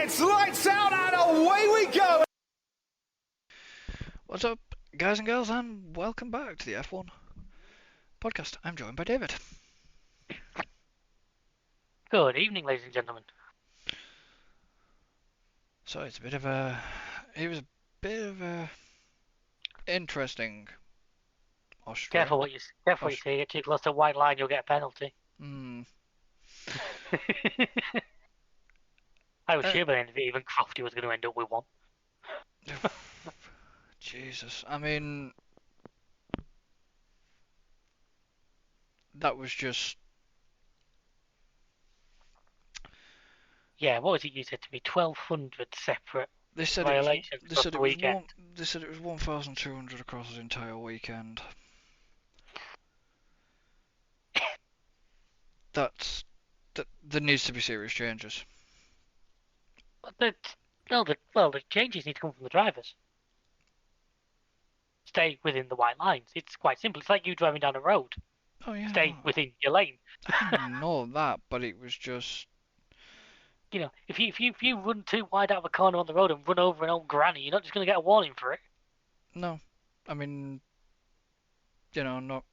It's lights out and away we go! What's up, guys and girls, and welcome back to the F1 podcast. I'm joined by David. Good evening, ladies and gentlemen. So it was a bit of a interesting Australia. Careful what you say. Get too close to a white line, you'll get a penalty. I was sure by the end of it, even Crofty was going to end up with one. Jesus, I mean, that was just... Yeah, what was it you said to me? 1,200 separate violations across the weekend. They said it was 1,200 across the entire weekend. There needs to be serious changes. The changes need to come from the drivers. Stay within the white lines. It's quite simple. It's like you driving down a road. Oh yeah. Stay within your lane. I know that, but it was just... You know, if you run too wide out of a corner on the road and run over an old granny, you're not just going to get a warning for it. No, I mean, you know, not...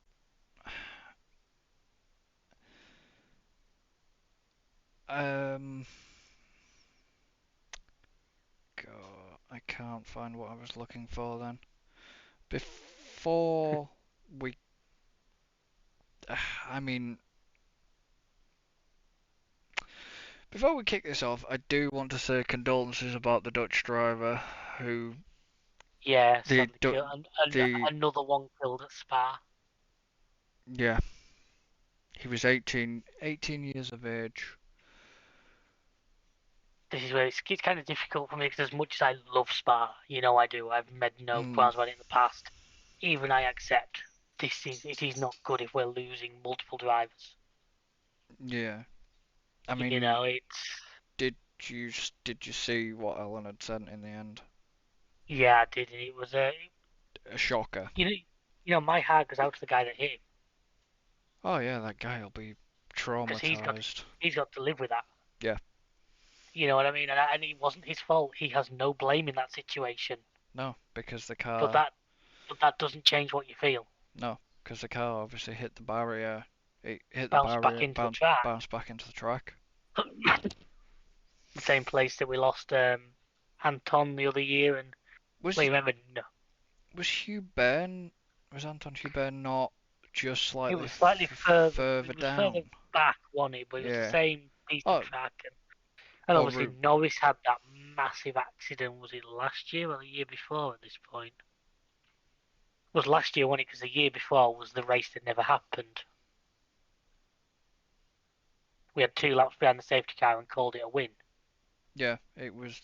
God, I can't find what I was looking for then. Before we... I mean... Before we kick this off, I do want to say condolences about the Dutch driver who... Yeah, another one killed at Spa. Yeah. He was 18 years of age. This is where it's kind of difficult for me because as much as I love Spa, you know I do, I've made no qualms about it in the past. Even I accept it is not good if we're losing multiple drivers. Yeah. I mean, you know, it's... Did you see what Ellen had sent in the end? Yeah, I did, and it was a shocker. You know, my heart goes out to the guy that hit him. Oh yeah, that guy will be traumatized. He's got to live with that. Yeah. You know what I mean? And it wasn't his fault. He has no blame in that situation. No, because the car... But that doesn't change what you feel. No, because the car obviously hit the barrier. It hit bounced the barrier, bounced back into the track. The same place that we lost Anton the other year, and remember? No. Was Anton Hubert not just slightly? It was slightly further down. Further back, wasn't it? But it was the same piece of track, and obviously Norris had that massive accident. Was it last year or the year before? At this point, it was last year, wasn't it? Because the year before was the race that never happened. We had 2 laps behind the safety car and called it a win. Yeah, it was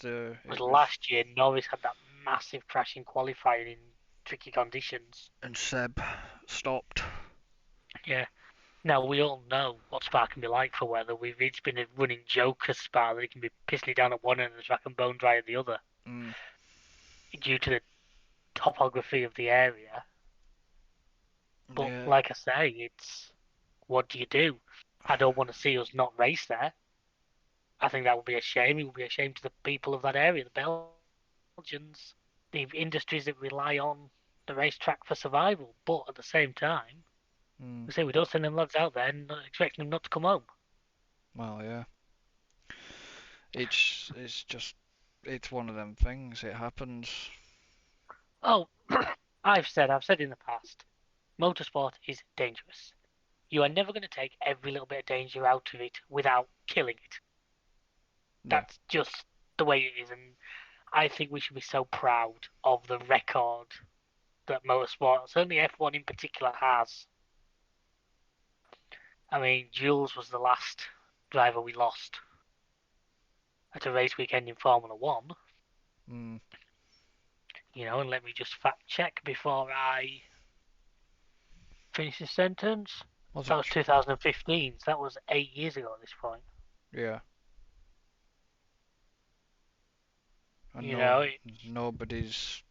last year. Norris had that massive crash in qualifying in tricky conditions. And Seb stopped. Yeah. Now, we all know what Spa can be like for weather. It's been a running joke of Spa that it can be pissing down at one end of the track and bone dry at the other. Due to the topography of the area. But like I say, it's... What do you do? I don't want to see us not race there. I think that would be a shame. It would be a shame to the people of that area, the Belgians, the industries that rely on the racetrack for survival. But at the same time, we say we don't send them lads out there and expecting them not to come home. Well, yeah. It's one of them things. It happens. Oh, I've said in the past, motorsport is dangerous. You are never going to take every little bit of danger out of it without killing it. That's just the way it is, and I think we should be so proud of the record that motorsport, certainly F1 in particular, has. I mean, Jules was the last driver we lost at a race weekend in Formula 1. You know, and let me just fact check before I finish this sentence. That was 2015, so that was 8 years ago at this point. Yeah. And nobody's...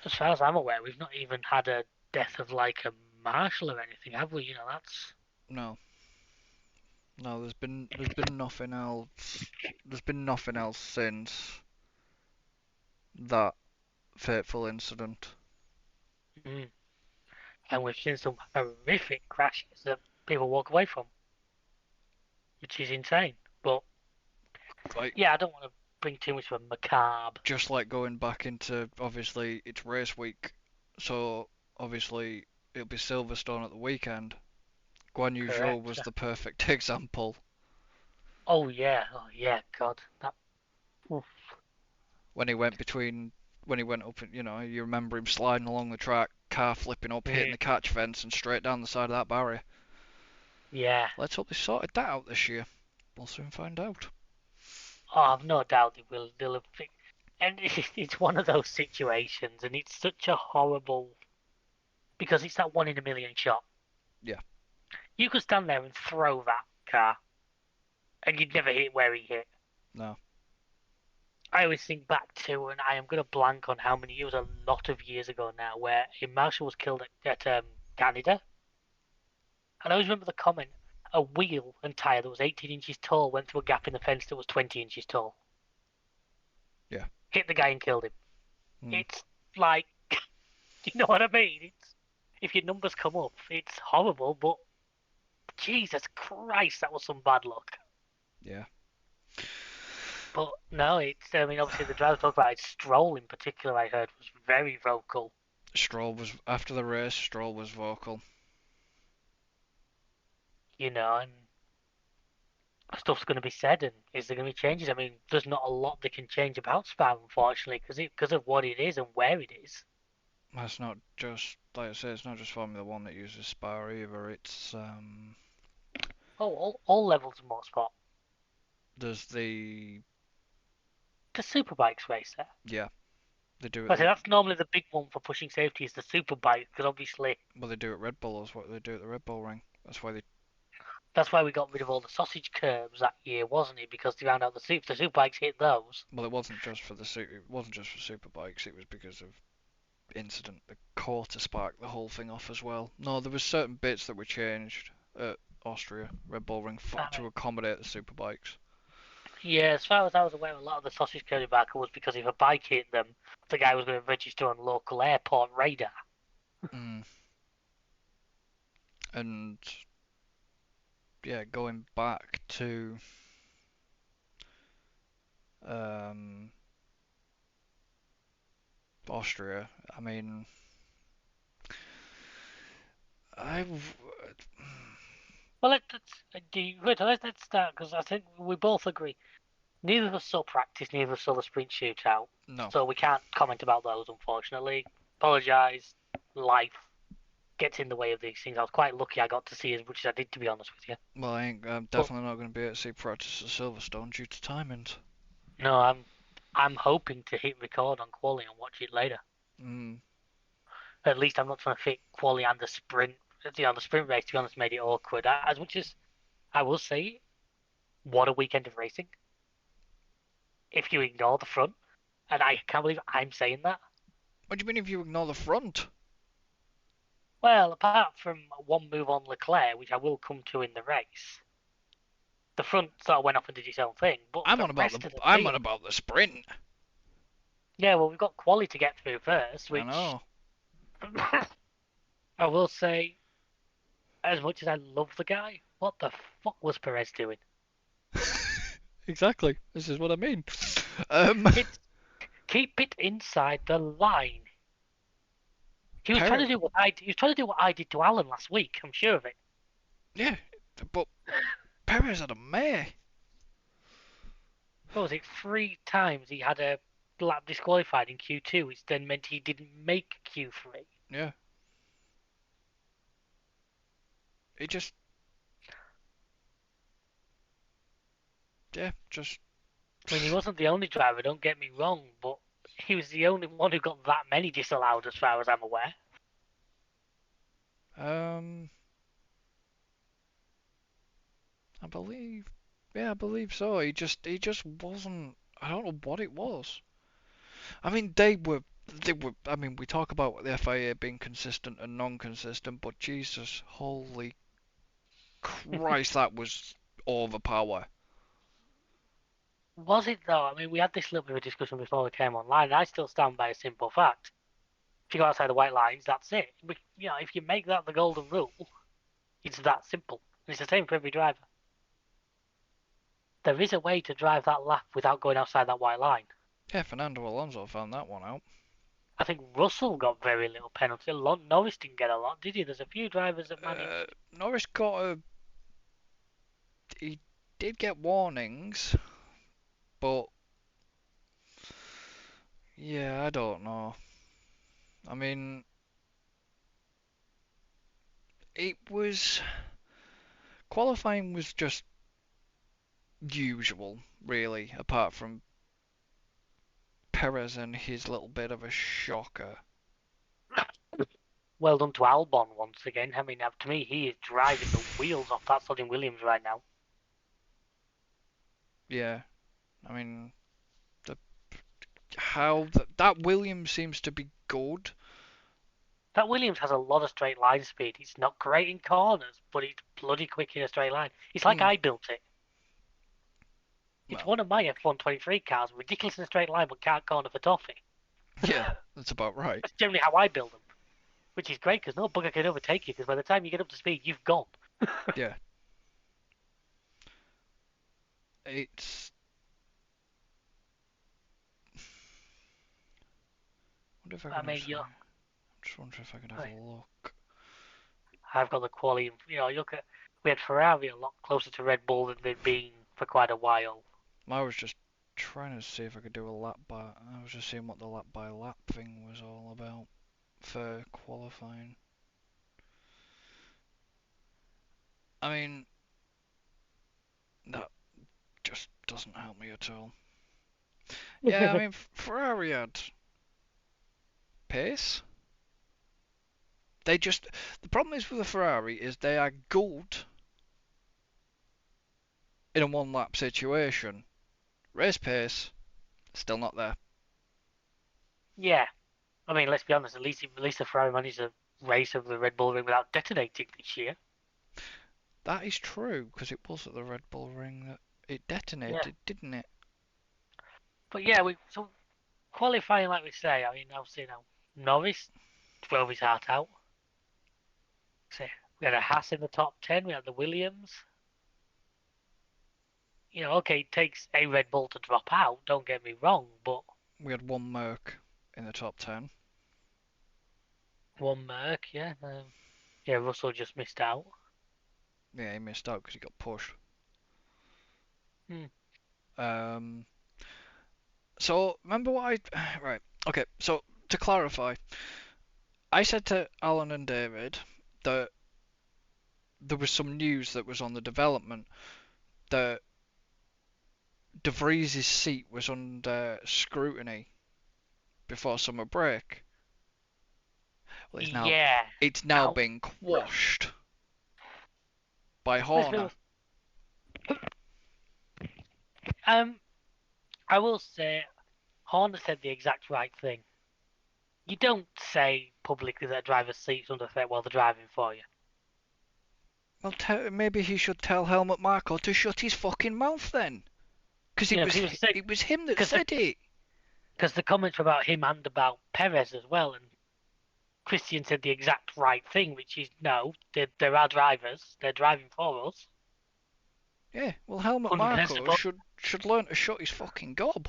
As far as I'm aware, we've not even had a death of like a marshal or anything, have we? You know, that's... No. No, there's been nothing else. There's been nothing else since that fateful incident. Mm. And we've seen some horrific crashes that people walk away from, which is insane. But Like, yeah, I don't want to bring too much of a macabre. just like going back into, obviously it's race week, so obviously it'll be Silverstone at the weekend. Guan Yu Zhou Correct. was the perfect example. Oh yeah, God, that. Oof. When he went between, when he went up, you remember him sliding along the track, car flipping up, hitting Mm, the catch fence, and straight down the side of that barrier. yeah. Let's hope they sorted that out this year. We'll soon find out. Oh, I've no doubt they will. They'll have and it's one of those situations, and it's such a horrible because it's that 1 in a million shot. Yeah. You could stand there and throw that car, and you'd never hit where he hit. No. I always think back to, and I am going to blank on how many. It was a lot of years ago now, where a marshal was killed at Canada, and I always remember the comment: a wheel and tire that was 18 inches tall went through a gap in the fence that was 20 inches tall. Yeah. Hit the guy and killed him. Mm. It's like, you know what I mean? It's if your numbers come up, it's horrible, but Jesus Christ, that was some bad luck. Yeah. But no, it's. I mean, obviously the driver talked about it. Stroll in particular, I heard, was very vocal. Stroll was, after the race, Stroll was vocal. You know, and stuff's going to be said, and is there going to be changes? I mean, there's not a lot they can change about Spa, unfortunately, because of what it is and where it is. That's not just, like I say, it's not just Formula One that uses Spa either. It's Oh, all levels of motorsport. there's The superbikes race there. yeah, they do I it. say that's normally the big one for pushing safety is the superbike, because obviously Well, they do it at Red Bull as what they do at the Red Bull ring. That's why they. that's why we got rid of all the sausage curbs that year, wasn't it? Because they found out the superbikes hit those. Well, it wasn't just for it wasn't just for superbikes. It was because of incident that caught to spark the whole thing off as well. No, there was certain bits that were changed at Austria Red Bull ring I to mean, accommodate the superbikes. yeah, as far as I was aware, a lot of the sausage curb debacle was because if a bike hit them, the guy was going to register on local airport radar. Mm. And yeah, going back to um, Austria, I mean, I've Well, let's start because I think we both agree. Neither of us saw practice, neither of us saw the sprint shootout, no. so we can't comment about those, unfortunately. Apologise. Life gets in the way of these things. I was quite lucky I got to see as much as I did, to be honest with you. Well, I'm But definitely not going to be able to see practice at Silverstone due to timings. no, I'm hoping to hit record on quali and watch it later. Mm. At least I'm not trying to fit quali and the sprint. You know, the sprint race, to be honest, made it awkward. As much as I will say, what a weekend of racing. If you ignore the front, and I can't believe I'm saying that. What do you mean if you ignore the front? Well, apart from one move on Leclerc, which I will come to in the race, the front sort of went off and did its own thing. But the rest of the I'm on field, about the sprint. yeah, well, we've got quali to get through first, I which know. I will say, as much as I love the guy, what the fuck was Perez doing? Exactly. This is what I mean. It's keep it inside the line. He was trying to do what I did to Alan last week. I'm sure of it. Yeah, but Perez had a mare. What was it? 3 times he had a lap disqualified in Q2, which then meant he didn't make Q3. Yeah. It just. Yeah, just. I mean, he wasn't the only driver, don't get me wrong, but he was the only one who got that many disallowed as far as I'm aware. I believe. Yeah, I believe so. He just wasn't. I don't know what it was. I mean, they were. I mean, we talk about the FIA being consistent and non-consistent, but Jesus, holy Christ, that was overpower. Was it though? I mean, we had this little bit of a discussion before we came online. And I still stand by a simple fact: if you go outside the white lines, that's it. If you make that the golden rule, it's that simple. And it's the same for every driver. There is a way to drive that lap without going outside that white line. Yeah, Fernando Alonso found that one out. I think Russell got very little penalty. Norris didn't get a lot, did he? There's a few drivers that managed. Norris he did get warnings, but yeah, I don't know. I mean, qualifying was just usual, really, apart from Perez and his little bit of a shocker. Well done to Albon once again. I mean, to me, he is driving the wheels off that Sodding Williams right now. Yeah, I mean, that Williams seems to be good. That Williams has a lot of straight line speed. He's not great in corners, but he's bloody quick in a straight line. It's like I built it. It's one of my F123 cars, ridiculous in a straight line, but can't corner for toffee. Yeah, that's about right. That's generally how I build them, which is great because no bugger can overtake you. Because by the time you get up to speed, you've gone. Yeah. It's. Wonder if I can just wonder if I could have a look. I've got the quality. We had Ferrari a lot closer to Red Bull than they'd been for quite a while. I was just trying to see if I could do a lap by. I was just seeing what the lap by lap thing was all about for qualifying. I mean, that just doesn't help me at all. Yeah, I mean, Ferrari had pace. The problem is with the Ferrari is they are good in a one lap situation. Race pace, still not there. Yeah. I mean, let's be honest, at least the Ferrari managed a race of the Red Bull Ring without detonating this year. That is true, because it was at the Red Bull Ring that it detonated, didn't it? But yeah, so qualifying, like we say, I mean, obviously now Norris drove his heart out. So we had a Haas in the top 10, we had the Williams. Okay, it takes a Red Bull to drop out, don't get me wrong, but... We had one Merc in the top 10. One Merc, yeah. Yeah, Russell just missed out. Yeah, he missed out because he got pushed. So, remember what Right, okay, so, to clarify, I said to Alan and David that there was some news that was on the development that De Vries' seat was under scrutiny before summer break. Well, it's now been quashed by Horner. I will say, Horner said the exact right thing. You don't say publicly that a driver's seat's under threat while they're driving for you. Well, maybe he should tell Helmut Marko to shut his fucking mouth then. Because it was him that said it. Because the comments were about him and about Perez as well, and Christian said the exact right thing, which is, no, there are drivers, they're driving for us. Yeah, well, Helmut Marko should learn to shut his fucking gob.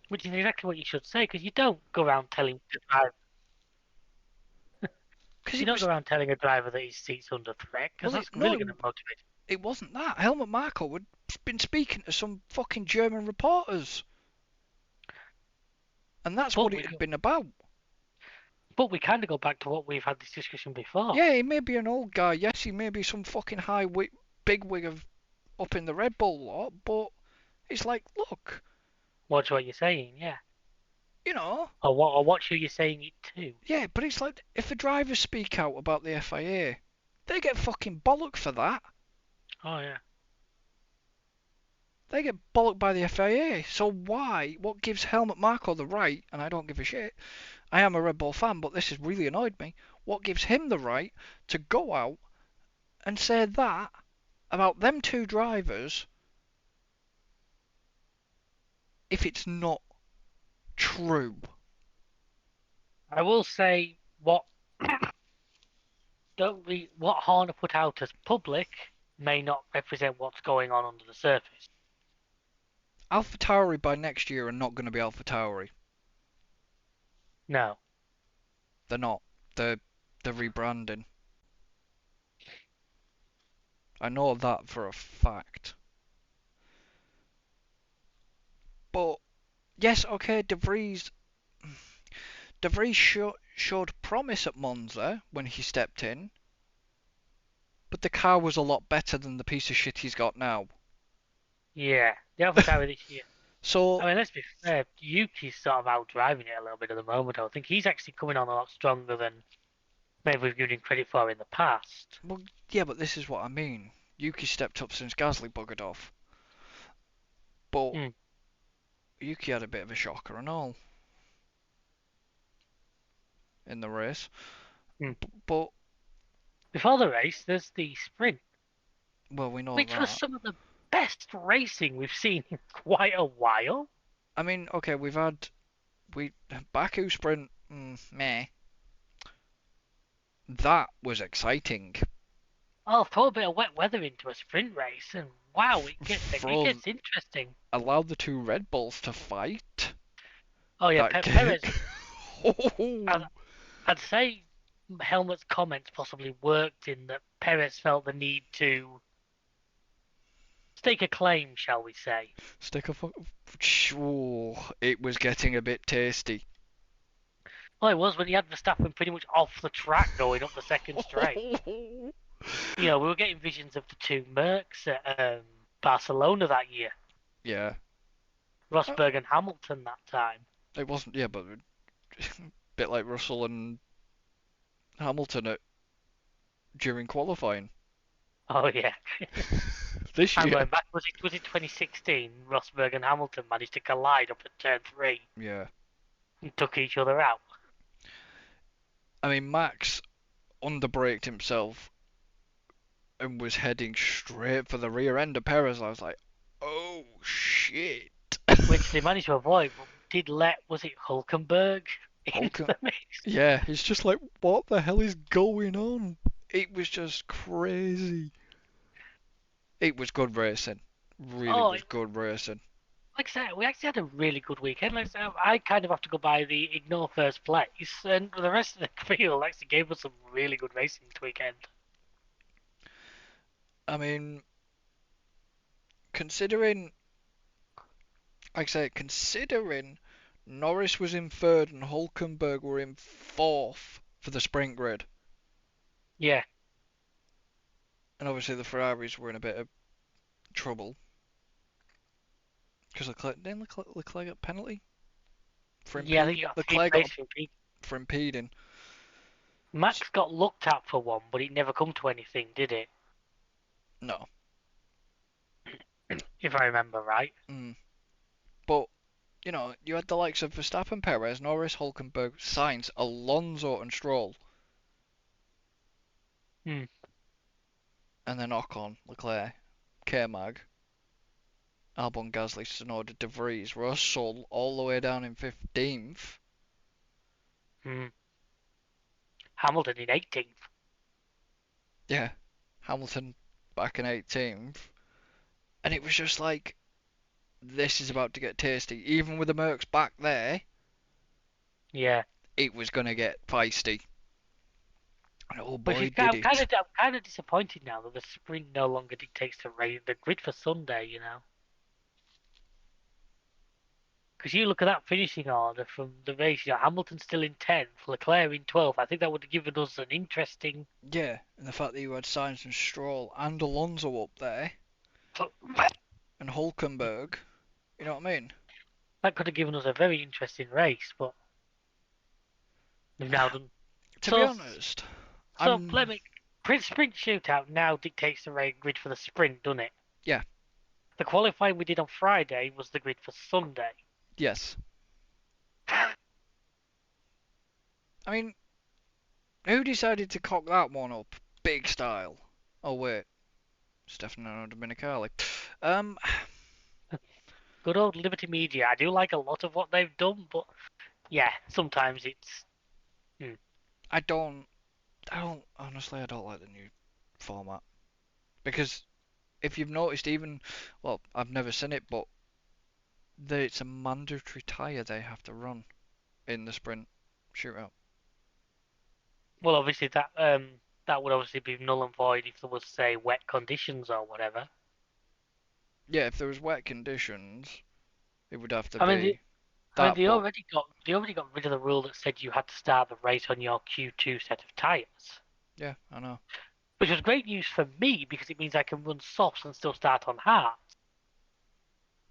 Which is exactly what you should say, because you don't go around telling the driver. You don't go around telling a driver that his seat's under threat, because that's really going to motivate him. It wasn't that. Helmut Marko had been speaking to some fucking German reporters. And that's what it had been about. But we kind of go back to what we've had this discussion before. Yeah, he may be an old guy. Yes, he may be some fucking big wig up in the Red Bull lot, but it's like, look. Watch what you're saying, yeah. Or watch who you're saying it to. Yeah, but it's like, if the drivers speak out about the FIA, they get fucking bollocked for that. Oh, yeah. They get bollocked by the FIA. So why? What gives Helmut Marko the right, and I don't give a shit, I am a Red Bull fan, but this has really annoyed me, what gives him the right to go out and say that about them two drivers if it's not true. I will say what what Horner put out as public may not represent what's going on under the surface. AlphaTauri by next year are not going to be AlphaTauri. No. They're not. They're rebranding. I know that for a fact. But yes, okay, De Vries showed promise at Monza when he stepped in, but the car was a lot better than the piece of shit he's got now. Yeah, the AlphaTauri this year. So, I mean, let's be fair, Yuki's sort of out driving it a little bit at the moment. I think he's actually coming on a lot stronger than maybe we've given him credit for in the past. well, yeah, but this is what I mean. Yuki stepped up since Gasly buggered off. But Yuki had a bit of a shocker and all in the race. But before the race, there's the sprint. Well, we know which that. was some of the best racing we've seen in quite a while. I mean, okay, Baku sprint, meh. That was exciting. Oh, throw a bit of wet weather into a sprint race, and wow, it gets interesting. Allow the two Red Bulls to fight. Oh yeah, Perez. I'd say Helmut's comments possibly worked in that Perez felt the need to stake a claim, shall we say? It was getting a bit tasty. Well, it was when he had Verstappen pretty much off the track going up the second straight. We were getting visions of the two Mercs at Barcelona that year. Yeah. Rosberg and Hamilton that time. It wasn't, yeah, but a bit like Russell and Hamilton during qualifying. Oh yeah. This year. I'm going back. Was it 2016? Rosberg and Hamilton managed to collide up at turn 3. Yeah. And took each other out. I mean, Max underbraked himself and was heading straight for the rear end of Perez. I was like, oh shit. Which they managed to avoid, but was it Hulkenberg into the mix? Yeah, it's just like, what the hell is going on? It was just crazy. It was good racing. Was good racing. Like I said, we actually had a really good weekend. Like I said, I kind of have to go by the ignore first place, and the rest of the field actually gave us some really good racing this weekend. I mean, considering Norris was in 3rd and Hulkenberg were in 4th for the sprint grid. Yeah. And obviously the Ferraris were in a bit of trouble. Because didn't Leclerc get penalty? Leclerc got for impeding. Max got looked at for one, but it never come to anything, did it? No. If I remember right. But, you had the likes of Verstappen, Perez, Norris, Hulkenberg, Sainz, Alonso and Stroll. And then Ocon, Leclerc, K-Mag, Albon, Gasly, Tsunoda, De Vries, Russell, all the way down in 15th. Hamilton in 18th. Yeah, Hamilton back in 18th. And it was just like, this is about to get tasty. Even with the Mercs back there, yeah, it was going to get feisty. And oh boy, I'm kind of disappointed now that the sprint no longer dictates the grid for Sunday, Because you look at that finishing order from the race, Hamilton's still in 10th, Leclerc in 12th. I think that would have given us an interesting... Yeah, and the fact that you had Sainz and Stroll and Alonso up there, and Hulkenberg, you know what I mean? That could have given us a very interesting race, but we've now done... To be honest... So, sprint shootout now dictates the grid for the sprint, doesn't it? Yeah. The qualifying we did on Friday was the grid for Sunday. Yes. I mean, who decided to cock that one up? Big style. Oh, wait. Stefano Domenicali. Um, Good old Liberty Media. I do like a lot of what they've done, but yeah, sometimes it's. I don't honestly. I don't like the new format because if you've noticed, even well, I've never seen it, but it's a mandatory tyre they have to run in the sprint shootout. Well, obviously that would obviously be null and void if there was, say, wet conditions or whatever. Yeah, if there was wet conditions, it would have to I mean, be I mean, that. But they already got rid of the rule that said you had to start the race on your Q2 set of tyres, yeah, I know. which was great news for me because it means I can run softs and still start on hards.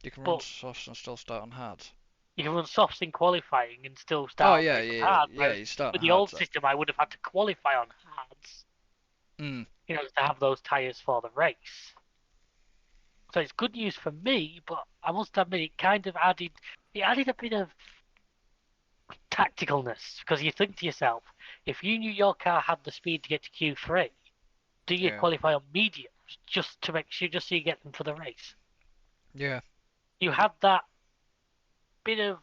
You can run But softs and still start on hards. you can run softs in qualifying and still Oh start on the yeah, race on yeah, hards. yeah. Whereas You start on with the hards old then. system, I would have had to qualify on hards, Mm. to have those tyres for the race. So it's good news for me, but I must admit it added a bit of tacticalness because you think to yourself, if you knew your car had the speed to get to Q3, do you Yeah, qualify on mediums just to make sure, just so you get them for the race? yeah. You had that bit of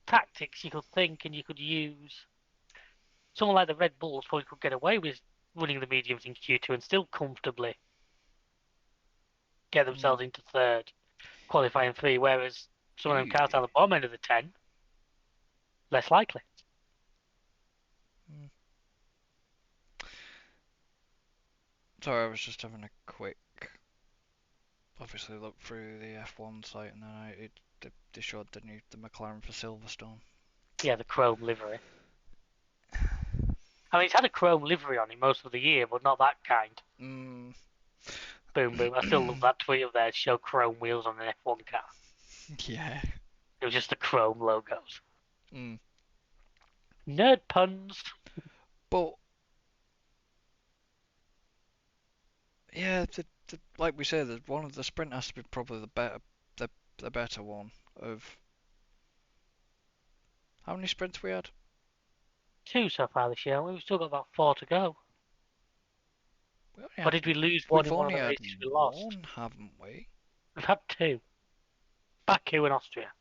tactics you could think and you could use. Someone like the Red Bulls probably could get away with running the mediums in Q2 and still comfortably get Mm. themselves into third, qualifying three, whereas some of them cars Yeah. down the bottom end of the 10, less likely. Mm. Sorry, I was just having a quick, obviously look through the F1 site, and then they showed the McLaren for Silverstone. Yeah, the chrome livery. I mean, it's had a chrome livery on it most of the year, but not that kind. Mm. Boom, boom. I still love that tweet of theirs, show chrome wheels on an F1 car. Yeah. It was just the chrome logos. Mm. Nerd puns. But yeah, like we said, one of the sprint has to be probably the better one of how many sprints we had. 2 so far this year. We've still got about 4 to go. We only Or had did we lose one we've in one of only the had races we lost? one, haven't we? We've had 2. Baku and Austria.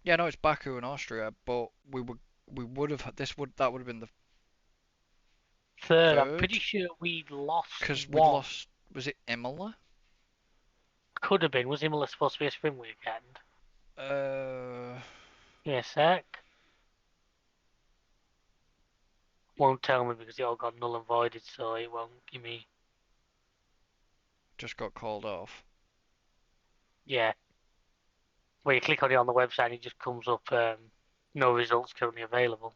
Yeah, no, it's Baku and Austria, but we would have that would have been the Third, I'm pretty third sure we lost because we'd one. lost. Was it Imola? Could have been. Was Imola supposed to be a sprint weekend? Uh, Give me a sec. Won't tell me because it all got null and voided, so it won't give me. just got called off. Yeah. Where you click on it on the website, it just comes up, no results currently available.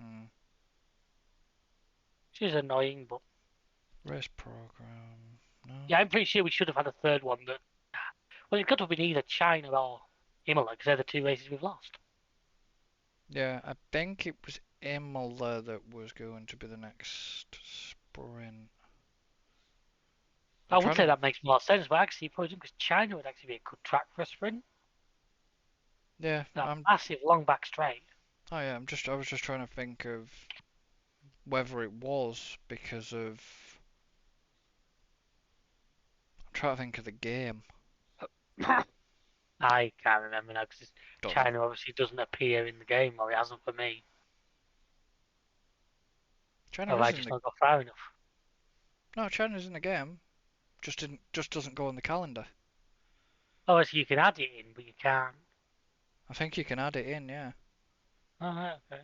Mm. Which is annoying, but Race program. No. yeah, I'm pretty sure we should have had a third one that. Well, it could have been either China or Imola because they're the 2 races we've lost. Yeah, I think it was Imola that was going to be the next sprint. I'm I would trying say to. that makes more sense, but actually, probably because China would actually be a good track for a sprint. Yeah, That I'm. massive long back straight. Oh yeah, I was just trying to think of whether it was because of. I'm trying to think of the game. I can't remember now because Don't know. China obviously doesn't appear in the game, or it hasn't for me. China Or is I in just the. not got far enough. No, China's in the game. Just doesn't go on the calendar. Obviously, you can add it in, but you can't. I think you can add it in, yeah. Oh, right, okay.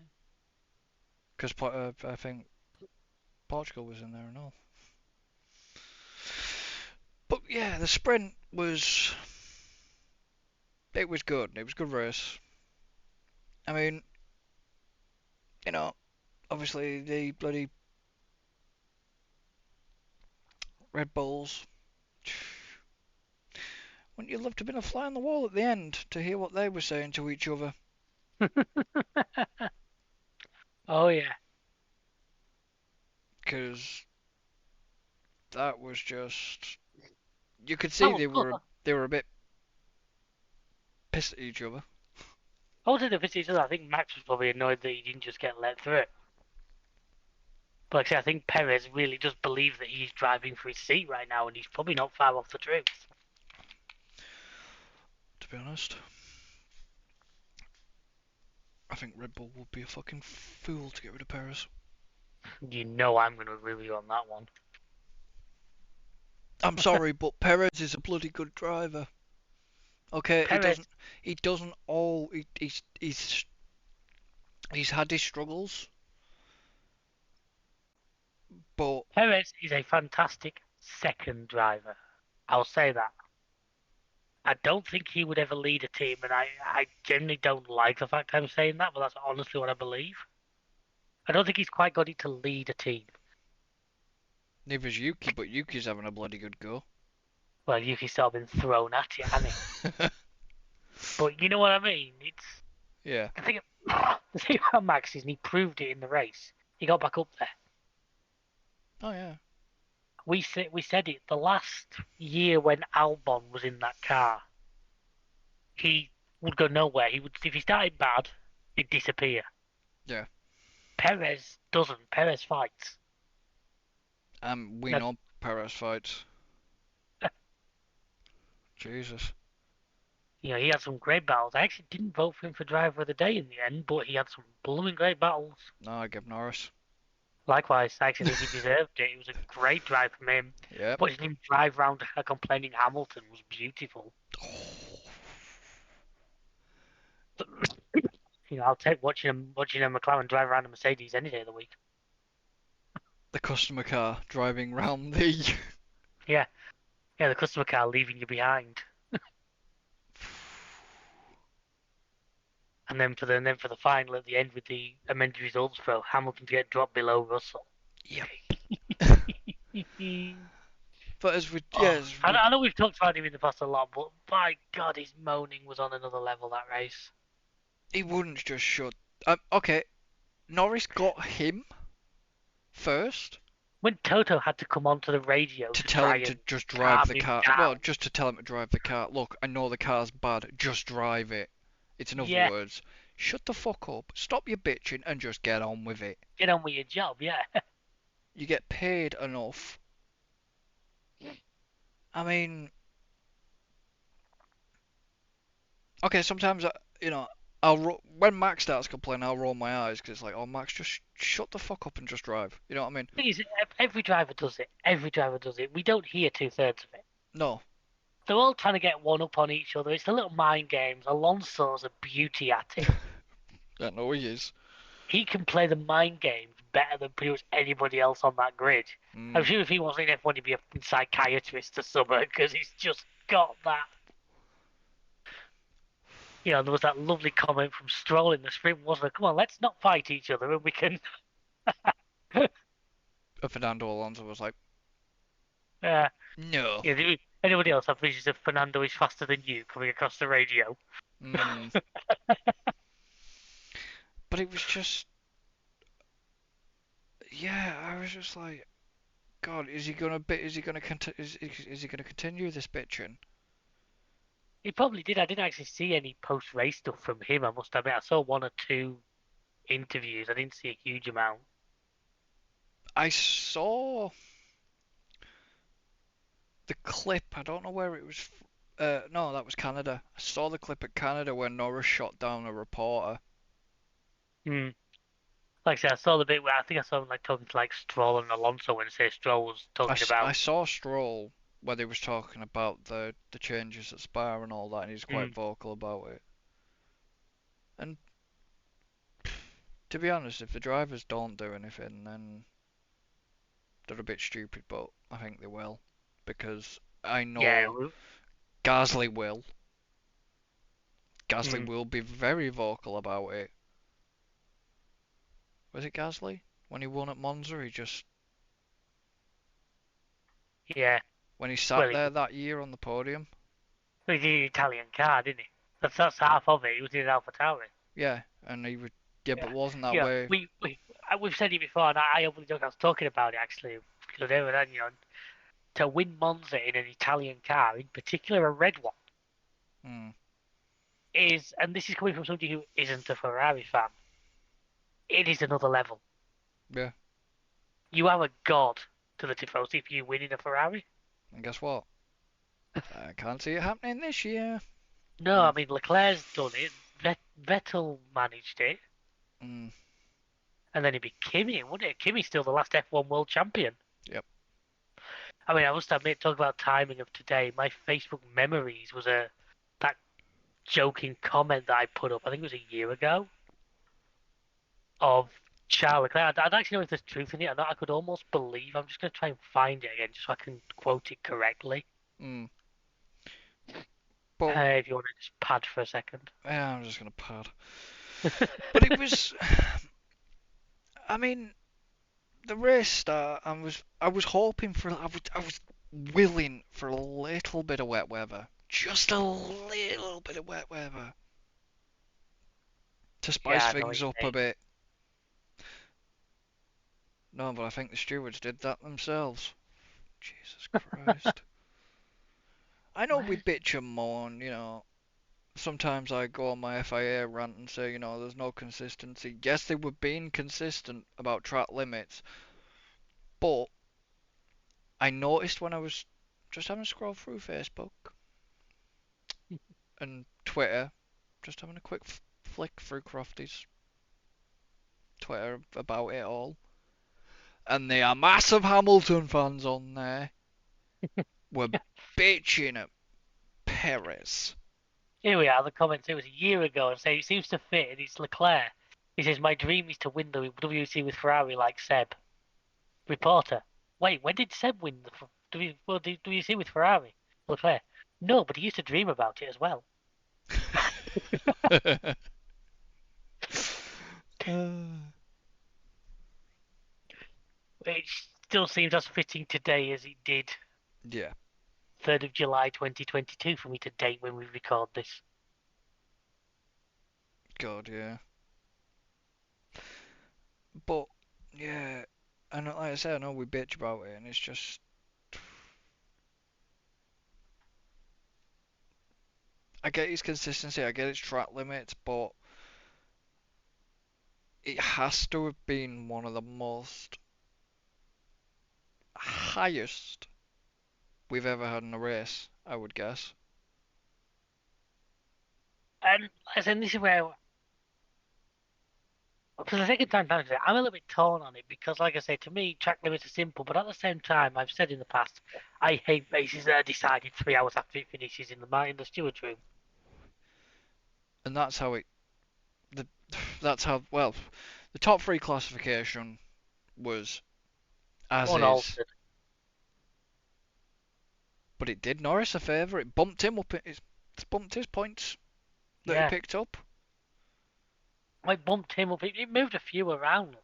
Because I think Portugal was in there and all. But yeah, the sprint was. It was good. It was a good race. I mean, obviously the bloody Red Bulls. Wouldn't you love to have been a fly on the wall at the end to hear what they were saying to each other? Oh yeah. Because that was just. You could That see was good. they were a bit pissed at each other. I was in the visit. I think Max was probably annoyed that he didn't just get let through it. But like I say, I think Perez really does believe that he's driving for his seat right now, and he's probably not far off the truth. To be honest, I think Red Bull would be a fucking fool to get rid of Perez. You know I'm going to agree with you on that one. I'm sorry, but Perez is a bloody good driver. Okay, Perez, he doesn't all, he's had his struggles, but Perez is a fantastic second driver. I'll say that. I don't think he would ever lead a team, and I generally don't like the fact I'm saying that, but that's honestly what I believe. I don't think he's quite got it to lead a team. neither's Yuki, but Yuki's having a bloody good go. Well, Yuki's sort of been thrown at it, hasn't he? But you know what I mean? It's Yeah. the thing about Max is, and he proved it in the race. He got back up there. Oh yeah. We said it the last year when Albon was in that car. He would go nowhere. He would, if he started bad, he'd disappear. Yeah. Perez doesn't. Perez fights. We know Perez fights. Jesus. You know, he had some great battles. I actually didn't vote for him for driver of the day in the end, but he had some blooming great battles. No, I give Norris. Likewise, I actually think he deserved it. It was a great drive from him. Yep. Watching him drive around a complaining Hamilton was beautiful. You know, I'll take watching a McLaren drive around a Mercedes any day of the week. The customer car driving round the. Yeah, the customer car leaving you behind. And then for the final at the end with the amended results for Hamilton to get dropped below Russell. Yep. But I know we've talked about him in the past a lot, but by God, his moaning was on another level that race. He wouldn't just shut. Okay, Norris got him first When Toto had to come onto the radio to tell him to just drive the car. down. Well, just to tell him to drive the car. Look, I know the car's bad. Just drive it. It's in other words, shut the fuck up. Stop your bitching and just get on with it. Get on with your job, yeah. You get paid enough. I mean, okay, sometimes when Max starts complaining, I'll roll my eyes because it's like, oh, Max, just shut the fuck up and just drive. You know what I mean? The thing is, every driver does it. Every driver does it. We don't hear 2/3 of it. No. They're all trying to get one up on each other. It's the little mind games. Alonso's a beauty at it. I know he is. He can play the mind games better than pretty much anybody else on that grid. I'm sure if he wasn't in F1, he'd be a psychiatrist or something, because he's just got that. You know, there was that lovely comment from Stroll in the sprint, wasn't there? Come on, let's not fight each other and we can... Fernando Alonso was like, no. Yeah, anybody else have visions of Fernando is faster than you coming across the radio? But it was just... Yeah, I was just like, God, is he gonna continue this bitching? He probably did. I didn't actually see any post-race stuff from him, I must admit. I saw one or two interviews. I didn't see a huge amount. I saw the clip. I don't know where it was. No, that was Canada. I saw the clip at Canada where Norris shot down a reporter. Like I said, I saw the bit where I think I saw him like talking to like Stroll and Alonso when say Stroll was talking about. I saw Stroll where they was talking about the changes at Spa and all that, and he's quite vocal about it. And to be honest, if the drivers don't do anything, then they're a bit stupid. But I think they will, because I know Gasly will. Gasly will be very vocal about it. Was it Gasly? When he won at Monza, he just... Yeah. When he sat there that year on the podium. He did an Italian car, didn't he? That's half of it. He was in AlphaTauri. Yeah, and he would... Yeah, but wasn't that way... We've said it before, and I openly joke, I was talking about it actually, because they were then, you know, to win Monza in an Italian car, in particular a red one, is, and this is coming from somebody who isn't a Ferrari fan, it is another level. Yeah. You are a god to the Tifosi if you win in a Ferrari. And guess what? I can't see it happening this year. No, I mean Leclerc's done it. Vettel managed it, Mm, and then it'd be Kimi, wouldn't it? Kimi's still the last F1 world champion. yep. I mean, I must admit, talk about timing of today. My Facebook memories was that joking comment that I put up. I think it was a year ago of Charles Leclerc. I don't actually know if there's truth in it or not. I could almost believe. I'm just going to try and find it again just so I can quote it correctly. Mm. But If you want to just pad for a second. yeah, I'm just gonna pad. But it was, I mean, the race start. I was hoping for. I was willing for a little bit of wet weather, just a little bit of wet weather, to spice Yeah, I know what things you up mean. a bit. No, but I think the stewards did that themselves. Jesus Christ. I know we bitch and moan, you know. Sometimes I go on my FIA rant and say, you know, there's no consistency. Yes, they were being consistent about track limits, but I noticed when I was just having a scroll through Facebook and Twitter, just having a quick flick through Crofty's Twitter about it all, and there are massive Hamilton fans on there, were bitching at Perez. Here we are, the comments. It was a year ago and say it seems to fit, and it's Leclerc. He says, my dream is to win the WC with Ferrari like Seb. Reporter. Wait, when did Seb win the WC with Ferrari? Leclerc. No, but he used to dream about it as well. It still seems as fitting today as it did Yeah, 3rd of July 2022 for me to date when we record this. God, yeah. But, yeah, and like I said, I know we bitch about it, and it's just. I get its consistency, I get its track limits, but it has to have been one of the most highest we've ever had in a race, I would guess. And I said, this is where, for the second time, I'm a little bit torn on it because, like I say, to me, track limits are simple, but at the same time, I've said in the past, I hate races that are decided 3 hours after it finishes in the steward's room. And that's how it. The, that's how. Well, the top three classification was as is, Unaltered. but it did Norris a favour. It bumped him up. It's bumped his points that he Yeah. picked up. I bumped him up. It moved a few around,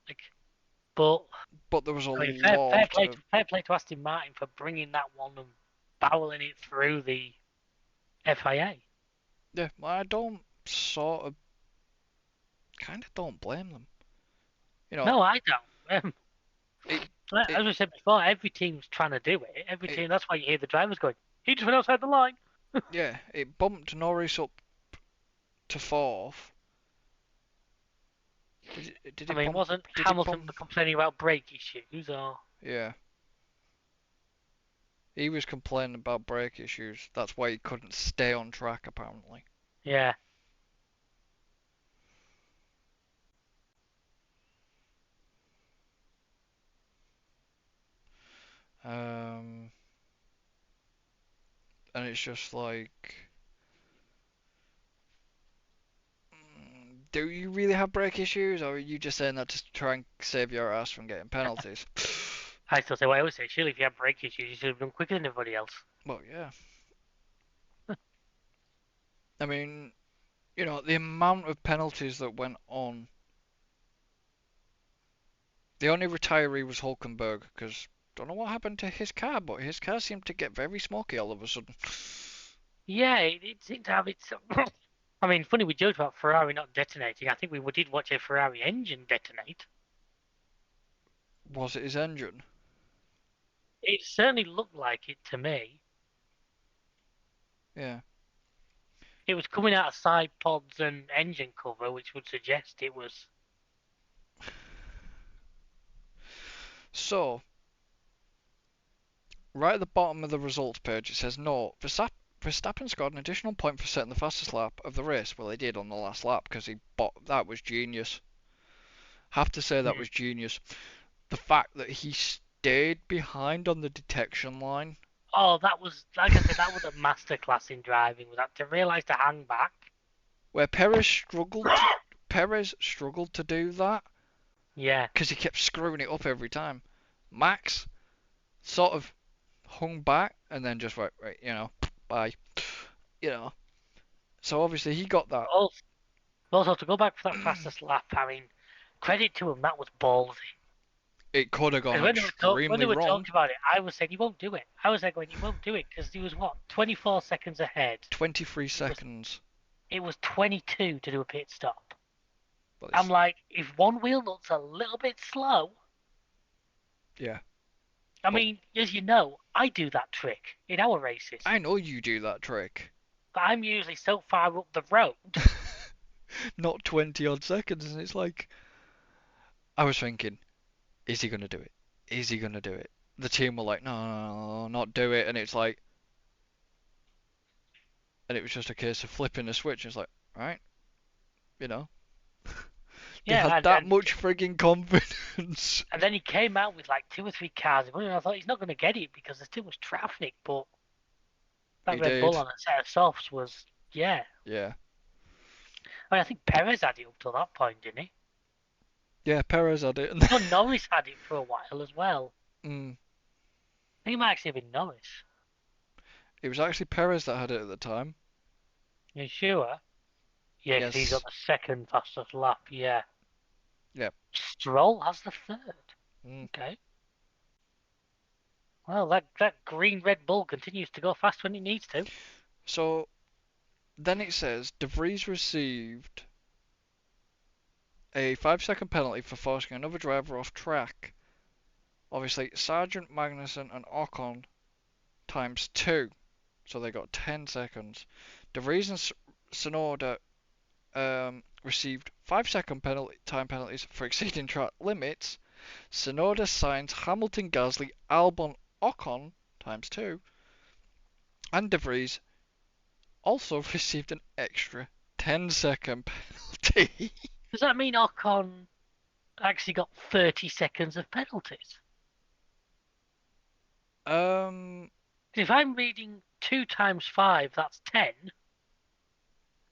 but But there was a I mean, lot of. fair play to Aston Martin for bringing that one and barreling it through the FIA. Yeah, I don't sort of. Kind of don't blame them. You know, No, I don't. it, As I said before, every team's trying to do it. Every it, team. That's why you hear the drivers going, "He just went outside the line." yeah, it bumped Norris up to fourth. Did I it mean, bump? wasn't Did it Hamilton bump? complaining about brake issues or? Yeah, he was complaining about brake issues. That's why he couldn't stay on track apparently. Yeah. And it's just like, do you really have brake issues, or are you just saying that to try and save your ass from getting penalties? I still say what I always say. Surely, if you have brake issues, you should have done quicker than everybody else. Well, yeah. I mean, you know, the amount of penalties that went on. The only retiree was Hulkenberg, because don't know what happened to his car, but his car seemed to get very smoky all of a sudden. Yeah, it seemed to have its. I mean, funny we joked about Ferrari not detonating. I think we did watch a Ferrari engine detonate. Was it his engine? It certainly looked like it to me. Yeah. It was coming out of side pods and engine cover, which would suggest it was. So, right at the bottom of the results page, it says, no, Verstappen scored an additional point for setting the fastest lap of the race. Well, he did on the last lap because that was genius. Have to say that was genius. The fact that he stayed behind on the detection line. Oh, that was, like I said, that was a masterclass in driving. Was that to realise to hang back? Where Perez struggled to do that. Yeah. Because he kept screwing it up every time. Max sort of hung back and then just went, right, bye. So obviously he got that. Also, to go back for that fastest lap, I mean, credit to him, that was ballsy. It could have gone When extremely they were wrong. talking about it, I was saying, you won't do it. I was like, when you won't do it, because he was, what, 24 seconds ahead? 23 seconds. It was 22 to do a pit stop. Well, I'm like, if one wheel nut's a little bit slow... Yeah. I mean, as you know, I do that trick in our races. I know you do that trick. But I'm usually so far up the road. Not 20 odd seconds, and it's like... I was thinking, is he going to do it? Is he going to do it? The team were like, no, not do it, and it's like... And it was just a case of flipping a switch, and it's like, right, They Yeah, had that much frigging confidence. And then he came out with like 2 or 3 cars, and I thought he's not going to get it because there's too much traffic, but that Red Bull on a set of softs was, yeah. Yeah. I mean, I think Perez had it up to that point, didn't he? Yeah, Perez had it. No, Norris had it for a while as well. I think it might actually have been Norris. It was actually Perez that had it at the time. You sure? Yeah, because he's on the second fastest lap, yeah. Yep. Stroll has the third. Okay. Well, that green Red Bull continues to go fast when it needs to. So, then it says, De Vries received a 5-second penalty for forcing another driver off track. Obviously, Sargent, Magnussen and Ocon times 2. So they got 10 seconds. De Vries and Tsunoda received 5-second time penalties for exceeding track limits. Tsunoda, Sainz, Hamilton, Gasly, Albon, Ocon times 2. And De Vries also received an extra 10-second penalty. Does that mean Ocon actually got 30 seconds of penalties? If I'm reading 2 times 5, that's 10.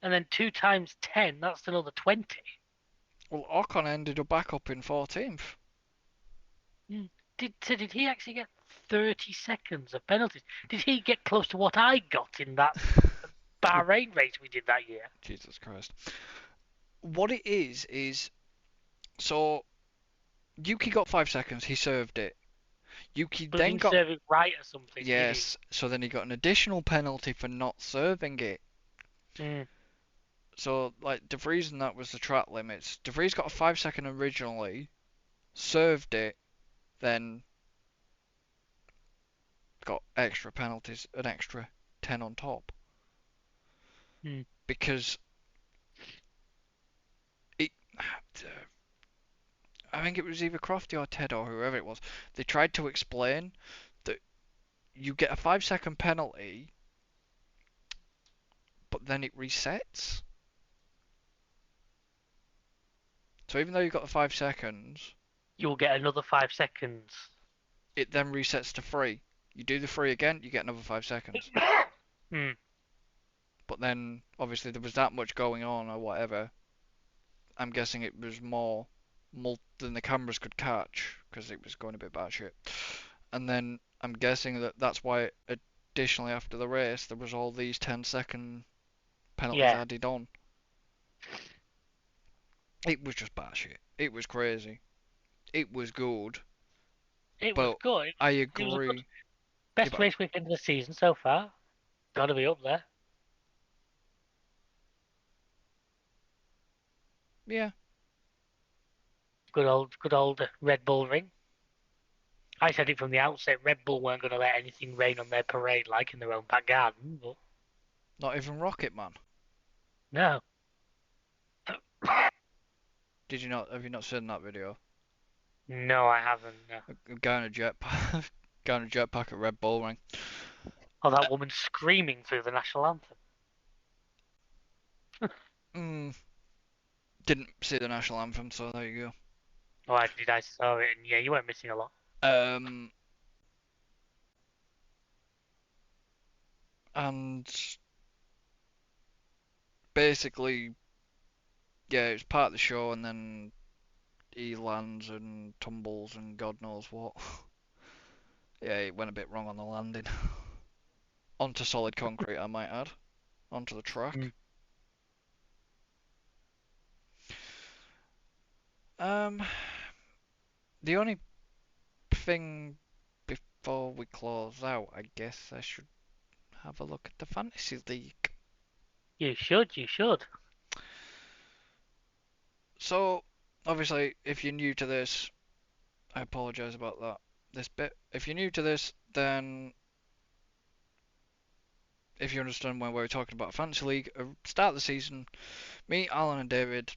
And then 2 times 10, that's another 20. Well, Ocon ended up back up in 14th. Did he actually get 30 seconds of penalties? Did he get close to what I got in that Bahrain race we did that year? Jesus Christ. What it is so Yuki got 5 seconds, he served it. Yuki but then didn't got serve it right or something. Yes, so then he got an additional penalty for not serving it. So like De Vries and that was the track limits. De Vries got a 5-second originally, served it, then got extra penalties, an extra 10 on top. Because I think it was either Crofty or Ted or whoever it was. They tried to explain that you get a 5-second penalty, but then it resets. So even though you got the 5 seconds, you'll get another 5 seconds. It then resets to 3. You do the 3 again, you get another 5 seconds. But then, obviously, there was that much going on or whatever. I'm guessing it was more than the cameras could catch, because it was going a bit batshit. And then, I'm guessing that's why, additionally after the race, there was all these 10-second penalties added on. It was just batshit. It was crazy. It was good. It was good. I agree. Best race weekend of the season so far. Got to be up there. Yeah. Good old Red Bull ring. I said it from the outset. Red Bull weren't going to let anything rain on their parade, like in their own back garden. But not even Rocket Man. No. Did you not? Have you not seen that video? No, I haven't. No. A guy in a jetpack, guy in a jetpack at Red Bull Ring. Oh, that woman screaming through the national anthem. Mm, didn't see the national anthem, so there you Oh, I did. I saw it, and yeah, you weren't missing a lot. go. And basically, yeah, it's part of the show, and then he lands and tumbles and God knows what. Yeah, it went a bit wrong on the landing. Onto solid concrete, I might add. Onto the track. Mm. Um, the only thing before we close out, I guess I should have a look at the Fantasy League. You should. You should. So, obviously, if you're new to this, I apologise about that. This bit. If you're new to this, then if you understand when we're talking about Fantasy League, start of the season, me, Alan, and David,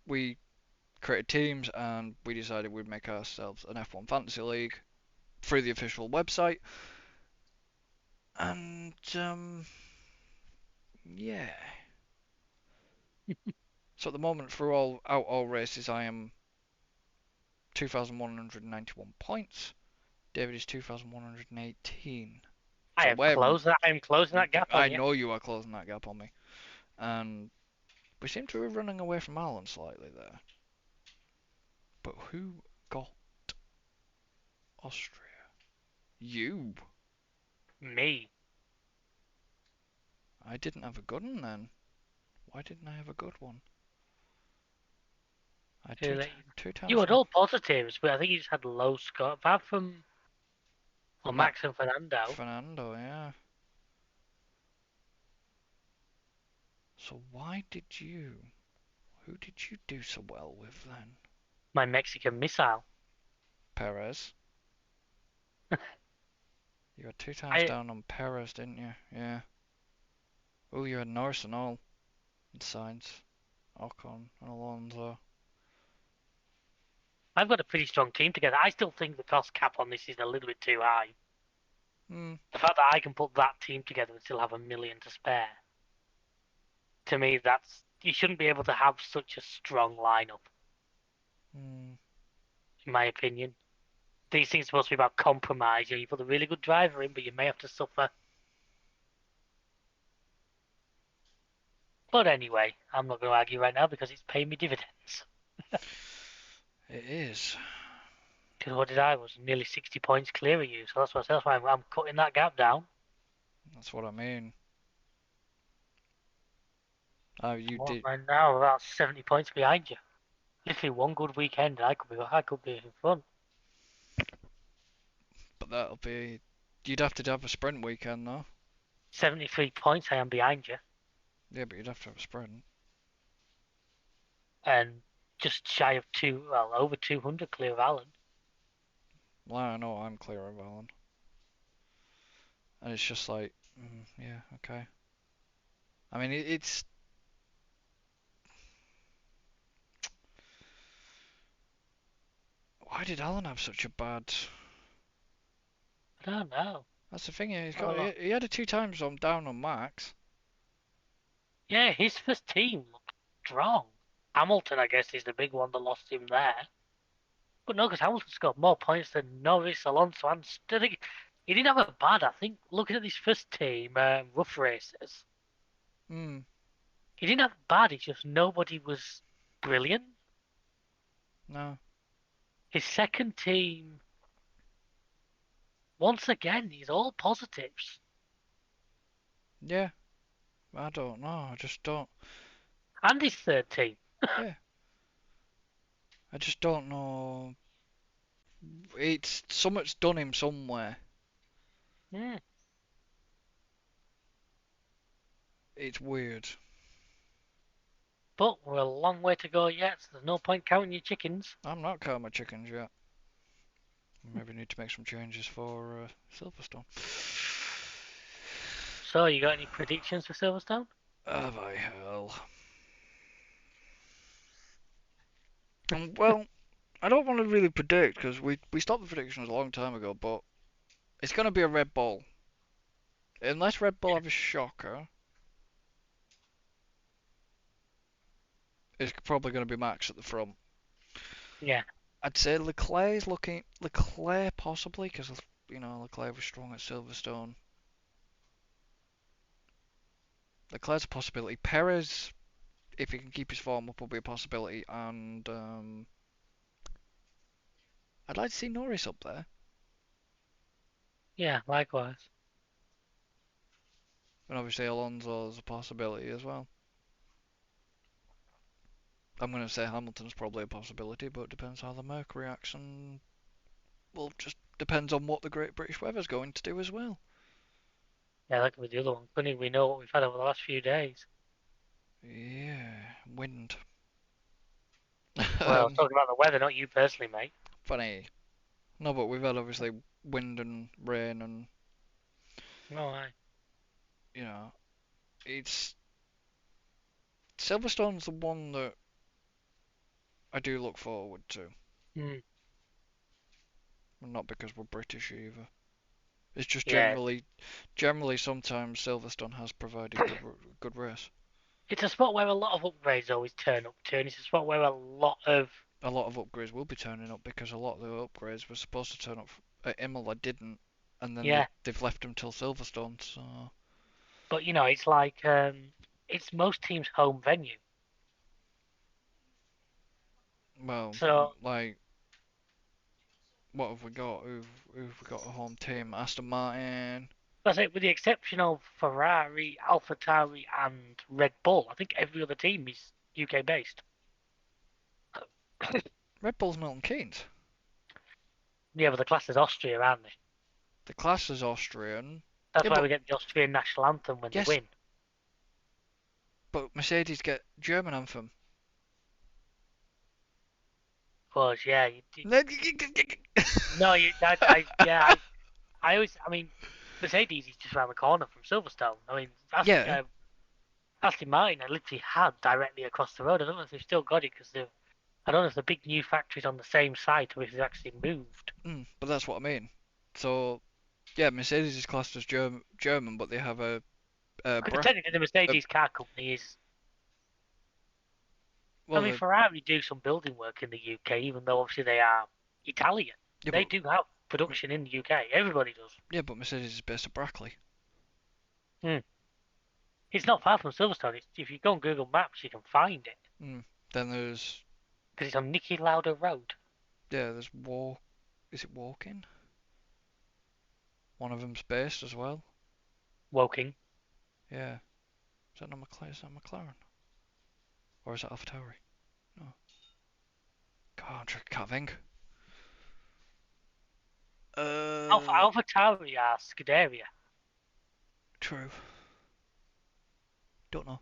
we created teams and we decided we'd make ourselves an F1 Fantasy League through the official website. And yeah. So at the moment, for all races, I am 2,191 points. David is 2,118. I So am closing. I am closing that gap I on you. know you are closing that gap on me, and we seem to be running away from Alan slightly there. But who got Austria? You. Me. I didn't have a good one then. Why didn't I have a good one? I had two times. You had all positives, but I think you just had low score. Apart from Max and Fernando. Fernando, yeah. So why did you? Who did you do so well with then? My Mexican missile. Perez. You had two times down on Perez, didn't you? Yeah. Oh, you had Norris and all. And Sainz, Ocon, and Alonso. I've got a pretty strong team together. I still think the cost cap on this is a little bit too high. The fact that I can put that team together and still have $1 million to spare. To me, you shouldn't be able to have such a strong lineup. In my opinion, these things are supposed to be about compromise. You put a really good driver in, but you may have to suffer. But anyway, I'm not going to argue right now because it's paying me dividends. It is. Because what did I was nearly 60 points clear of you, so that's why I'm cutting that gap down. That's what I mean. You What did. am I now? About 70 points behind you. Literally one good weekend, and I could be in front. But that'll be. You'd have to have a sprint weekend though. 73 points I am behind you. Yeah, but you'd have to have a sprint. And just shy of over 200 clear of Alan. Well, I know I'm clear of Alan. And it's just like, yeah, okay. I mean, it's. Why did Alan have such a bad? I don't know. That's the thing. He had it two times on down on Max. Yeah, his first team looked strong. Hamilton, I guess, is the big one that lost him there. But no, because Hamilton's got more points than Norris, Alonso, and Stirling. He didn't have a bad, I think, looking at his first team, rough races. He didn't have bad, it's just nobody was brilliant. No. His second team, once again, he's all positives. Yeah. I don't know. I just don't. And his third team. Yeah. I just don't know. It's something's done him somewhere. Yeah. It's weird. But we're a long way to go yet, so there's no point counting your chickens. I'm not counting my chickens yet. Maybe need to make some changes for Silverstone. So, you got any predictions for Silverstone? Have I hell? Well, I don't want to really predict because we stopped the predictions a long time ago, but it's going to be a Red Bull. Unless Red Bull have a shocker, it's probably going to be Max at the front. Yeah. I'd say Leclerc possibly because Leclerc was strong at Silverstone. Leclerc's a possibility. Perez, if he can keep his form up, will be a possibility, and I'd like to see Norris up there. Yeah, likewise. And obviously Alonso's a possibility as well. I'm going to say Hamilton's probably a possibility, but it depends how the Merc reacts, and well, just depends on what the Great British Weather's going to do as well. Yeah, that could be the other one. Couldn't we know what we've had over the last few days? Yeah, wind. Well, talking about the weather, not you personally, mate. Funny. No, but we've had obviously wind and rain, and No, I. it's Silverstone's the one that I do look forward to. Mm. Not because we're British either. It's just Yeah. generally sometimes Silverstone has provided good race. It's a spot where a lot of upgrades always turn up to, and it's a spot where a lot of upgrades will be turning up because a lot of the upgrades were supposed to turn up at Imola, didn't, and then yeah. they've left them till Silverstone. So, But it's like it's most teams' home venue. well, So like, what have we got? Who've we got a home team? Aston Martin. that's it, with the exception of Ferrari, AlphaTauri, and Red Bull. I think every other team is UK based. Red Bull's Milton Keynes. Yeah, but the class is Austria, aren't they? The class is Austrian. That's Yeah, why but we get the Austrian national anthem when yes, they win. but Mercedes get German anthem. Because yeah, No, no, I always, I mean, Mercedes is just around the corner from Silverstone. I mean, yeah, Aston Martin I literally had directly across the road. I don't know if they've still got it because I don't know if the big new factory's on the same site or if they've actually moved. but that's what I mean. So, yeah, Mercedes is classed as German, but they have a Because technically the Mercedes car company is. I well, mean, Ferrari do some building work in the UK, even though obviously they are Italian. yeah, They but do have production in the UK. Everybody does. yeah, but Mercedes is based at Brackley. Hmm. It's not far from Silverstone. If you go on Google Maps, you can find it. Then there's Because it's on Niki Lauda Road. there's is it Woking? One of them's based as well. Woking. Yeah, is that McLaren? Or is that AlphaTauri? No. God, I can't think. AlphaTauri are Scuderia. True. Don't know.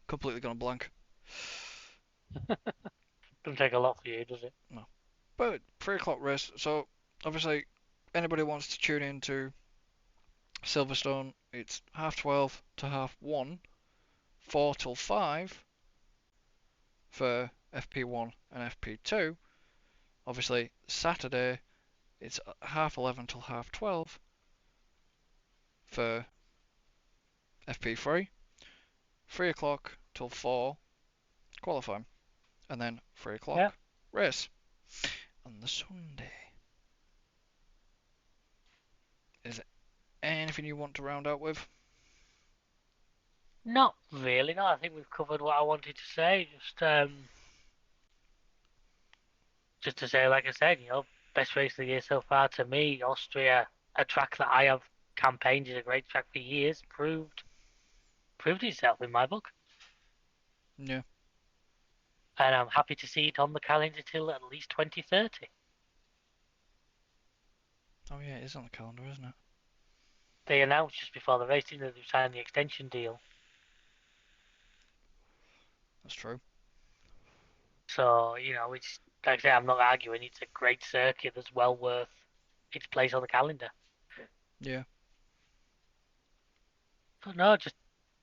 Completely gone blank. Doesn't take a lot for you, does it? No. But 3 o'clock race. So obviously, anybody wants to tune into Silverstone, it's 12:30 to 1:30, 4 till 5 for FP1 and FP2. Obviously, Saturday it's 11:30 till 12:30 for FP3, 3 o'clock till 4 qualifying, and then 3 o'clock race on the Sunday. Is there anything you want to round out with? Not really. No, I think we've covered what I wanted to say. Just to say, like I said, best race of the year so far to me. Austria, a track that I have campaigned is a great track for years, proved itself in my book. Yeah. And I'm happy to see it on the calendar till at least 2030. Oh yeah, it is on the calendar, isn't it? They announced just before the race that they've signed the extension deal. That's true. So, it's like I say, I'm not arguing. It's a great circuit that's well worth its place on the calendar. Yeah. But no, just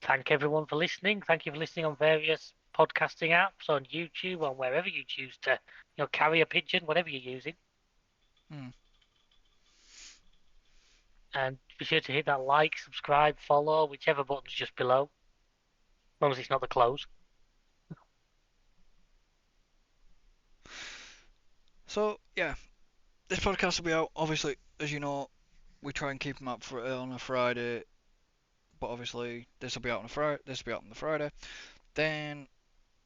thank everyone for listening. Thank you for listening on various podcasting apps, on YouTube, on wherever you choose to, carrier pigeon, whatever you're using. And be sure to hit that like, subscribe, follow, whichever button's just below. As long as it's not the close. So, yeah, this podcast will be out, obviously, as you know, we try and keep them up on a Friday, but obviously this will be out on a Friday, this will be out on the Friday. Then,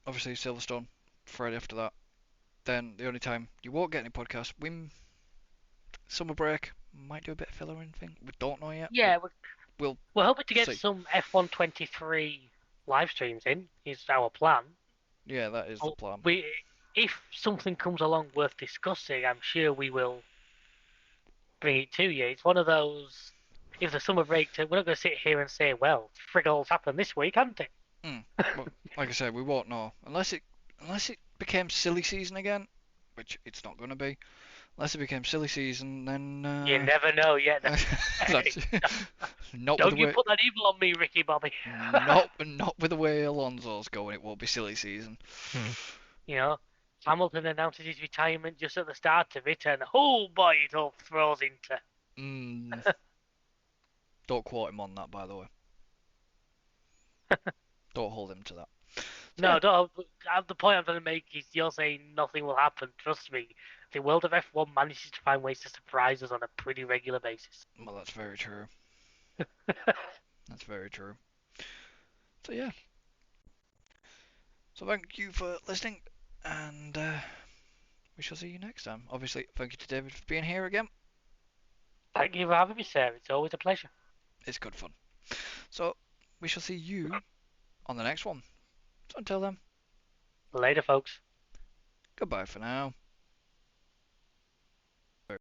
obviously, Silverstone, Friday after that. Then the only time you won't get any podcasts, summer break, might do a bit of filler and thing. We don't know yet. Yeah, we're hoping to get see. some F1 23 live streams in, is our plan. Yeah, that is the plan. If something comes along worth discussing, I'm sure we will bring it to you. It's one of those, if the summer break, we're not going to sit here and say, well, friggles happened this week, hasn't it? Well, like I said, we won't know. Unless it became silly season again, which it's not going to be. Unless it became silly season, then... You never know yet. Not Don't with you put that evil on me, Ricky Bobby. not with the way Alonso's going, it won't be silly season. Hamilton announces his retirement just at the start of it, and oh boy, it all throws into... Don't quote him on that, by the way. Don't hold him to that. No, don't. The point I'm trying to make is you're saying nothing will happen. Trust me, the world of F1 manages to find ways to surprise us on a pretty regular basis. Well, that's very true. That's very true. So yeah. So thank you for listening, and we shall see you next time. Obviously, thank you to David for being here again. Thank you for having me, sir. It's always a pleasure. It's good fun. So we shall see you on the next one. So until then. Later, folks. Goodbye for now.